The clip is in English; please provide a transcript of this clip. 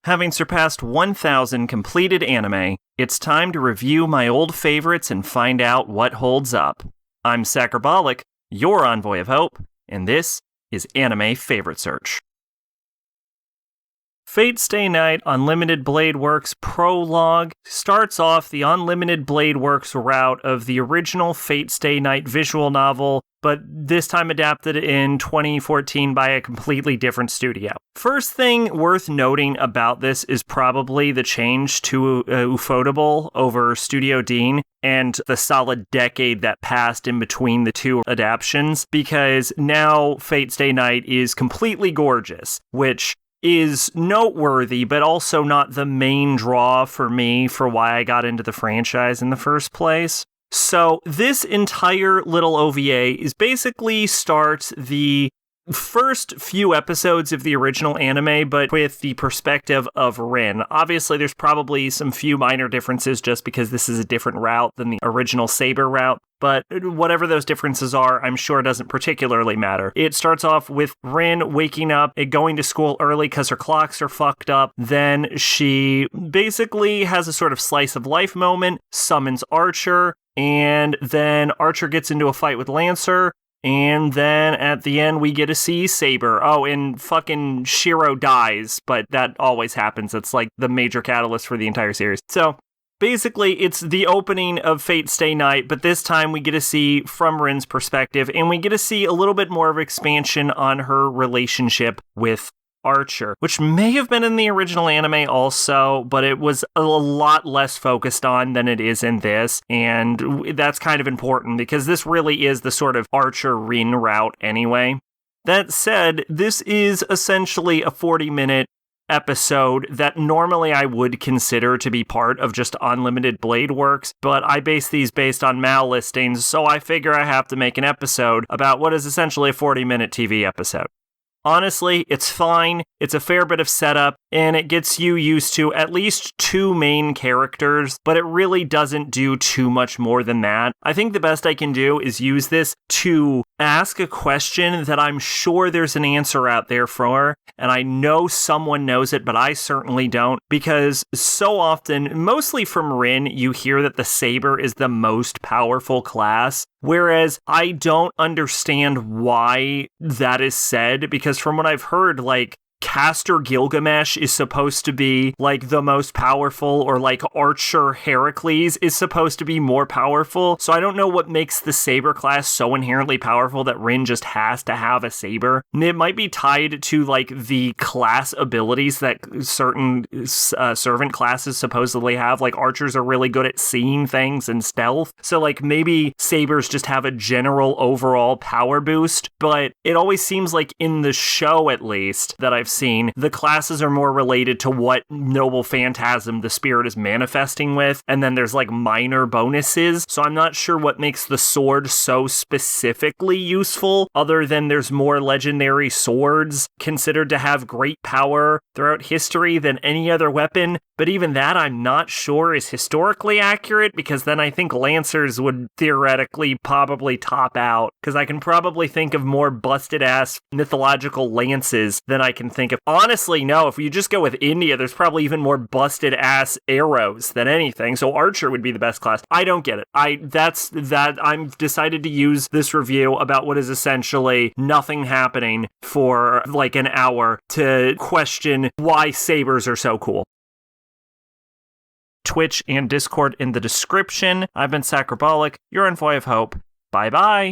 Having surpassed 1,000 completed anime, it's time to review my old favorites and find out what holds up. I'm Sacrabolic, your envoy of hope, and this is Anime Favorite Search. Fate Stay Night Unlimited Blade Works Prologue starts off the Unlimited Blade Works route of the original Fate Stay Night visual novel, but this time adapted in 2014 by a completely different studio. First thing worth noting about this is probably the change to Ufotable over Studio Dean and the solid decade that passed in between the two adaptations, because now Fate Stay Night is completely gorgeous, which is noteworthy, but also not the main draw for me for why I got into the franchise in the first place. So this entire little OVA is basically starts the first few episodes of the original anime, but with the perspective of Rin. Obviously, there's probably some few minor differences just because this is a different route than the original Saber route, but whatever those differences are, I'm sure doesn't particularly matter. It starts off with Rin waking up and going to school early because her clocks are fucked up. Then she basically has a sort of slice of life moment, summons Archer, and then Archer gets into a fight with Lancer. And then at the end, we get to see Saber. Oh, and fucking Shiro dies, but that always happens. It's like the major catalyst for the entire series. So basically, it's the opening of Fate Stay Night, but this time we get to see from Rin's perspective, and we get to see a little bit more of expansion on her relationship with Archer, which may have been in the original anime also, but it was a lot less focused on than it is in this, and that's kind of important because this really is the sort of Archer-Rin route anyway. That said, this is essentially a 40-minute episode that normally I would consider to be part of just Unlimited Blade Works, but I base these based on Mal listings, so I figure I have to make an episode about what is essentially a 40-minute TV episode. Honestly, it's fine, it's a fair bit of setup, and it gets you used to at least two main characters, but it really doesn't do too much more than that. I think the best I can do is use this to ask a question that I'm sure there's an answer out there for, and I know someone knows it, but I certainly don't, because so often, mostly from Rin, you hear that the Saber is the most powerful class, whereas I don't understand why that is said, because from what I've heard, like, Caster Gilgamesh is supposed to be, like, the most powerful, or, like, Archer Heracles is supposed to be more powerful, so I don't know what makes the Saber class so inherently powerful that Rin just has to have a Saber. It might be tied to, like, the class abilities that certain servant classes supposedly have, like, Archers are really good at seeing things and stealth, so, like, maybe Sabers just have a general overall power boost, but it always seems like in the show, at least, that I've seen, the classes are more related to what noble phantasm the spirit is manifesting with, and then there's like minor bonuses, so I'm not sure what makes the sword so specifically useful, other than there's more legendary swords considered to have great power throughout history than any other weapon, but even that I'm not sure is historically accurate, because then I think Lancers would theoretically probably top out, because I can probably think of more busted-ass mythological lances than I can think of. Honestly, no, if you just go with India, there's probably even more busted-ass arrows than anything, so Archer would be the best class. I don't get it. I'm decided to use this review about what is essentially nothing happening for like an hour to question why Sabers are so cool. Twitch and Discord in the description. I've been Sacrabolic, your envoy of hope. Bye-bye.